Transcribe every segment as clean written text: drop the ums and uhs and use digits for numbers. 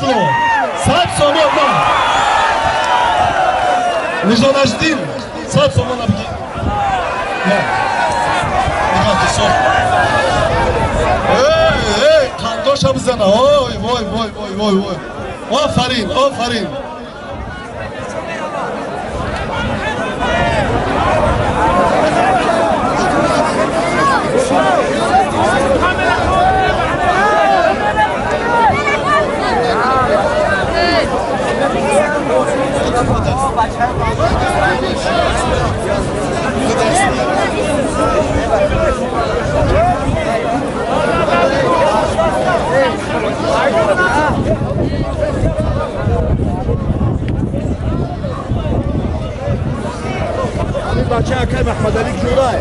برو 100 سومون نه نجانشتیم 100 سومون بگی نه نگاه تو سوم قنداش هم بزنه وای وای وای وای وای وای آفرین آفرین بچه اکای محمد علی جورای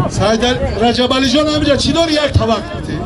سعید رجب علی جان همینجا چی داری یک طبق بودی؟